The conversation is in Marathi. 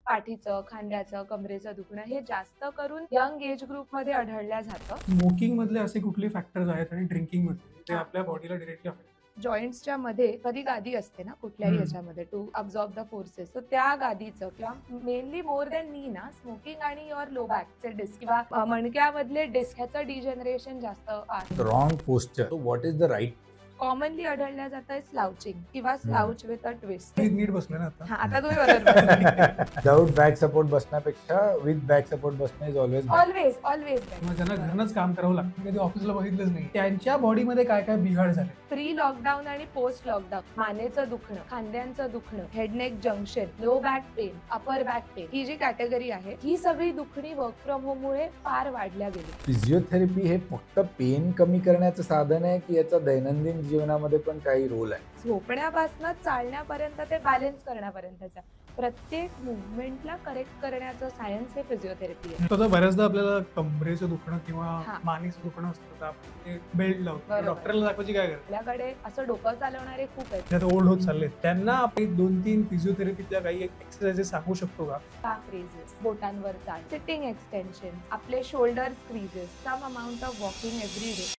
पाठीचं, खांद्याचं, कमरेचं दुखणं हे जास्त करून यंग एज ग्रुप मध्ये आढळल्या जातं. स्मोकिंग मधले असे कुठले फॅक्टर्स आहेत आणि ड्रिंकिंग मधले ते हा. आपल्या बॉडीला डिरेक्टली अफेक्ट जॉईंट्सच्या मध्ये कधी गादी असते ना कुठल्याही हम्म. याच्यामध्ये टू अब्झॉर्ब द फोर्सेस, तर त्या गादीचं किंवा मेनली मोर दॅन नी ना स्मोकिंग आणि युअर लो बॅकचे डिस्क किंवा मणक्यामधले डिस्क ह्याचं डिजनरेशन जास्त आहे. Wrong posture. So what is the right? Commonly आढळल्या जात आहे स्लाउचिंग किंवा स्लाउच विथ अ ट्विस्ट. नीट बसलं ना हा, आता आता तुम्ही बरोबर बसले. Without back support बसण्यापेक्षा with back support बसणं is always better. Always always किंवा ज्यांना घरनंच काम करावं लागतं कधी ऑफिसला बघितलंच नाही त्यांच्या बॉडीमध्ये काय काय बिघाड झाले. प्री लॉकडाऊन आणि पोस्ट लॉकडाऊन मानेचं दुखणं, खांद्यांचं दुखणं, head neck junction, low back pain, upper back pain ही जी कॅटेगरी आहे ही सगळी दुखणी वर्क फ्रॉम होम मुळे फार वाढल्या गेली. फिजिओथेरपी हे फक्त पेन कमी करण्याचं साधन आहे की याचा दैनंदिन जीवनामध्ये पण काही रोल आहे? झोपण्यापासून चालण्यापर्यंत ते बॅलन्स करण्यापर्यंतचा प्रत्येक मुवमेंटला करेक्ट करण्याचं सायन्स हे फिजिओथेरपी आहे. तर बऱ्याचदा आपल्याला कमरेचं दुखणं किंवा हा. मानेचं दुखणं असतं तर आपण ते बेल्ट लावतो. बरोबर. डॉक्टरला दाखवायची काय गरज? आपल्याकडे असं डोकं चालवणारे खूप आहेत. त्यात ओल्ड होत चालले त्यांना आपण 2-3 फिजिओथेरपीतल्या काही एक्सरसाइजेस सांगू शकतो का? काफ रेजेस, बोटांवर चाल, सिटिंग एक्सटेन्शन, आपले shoulder squeezes, some amount of walking every day.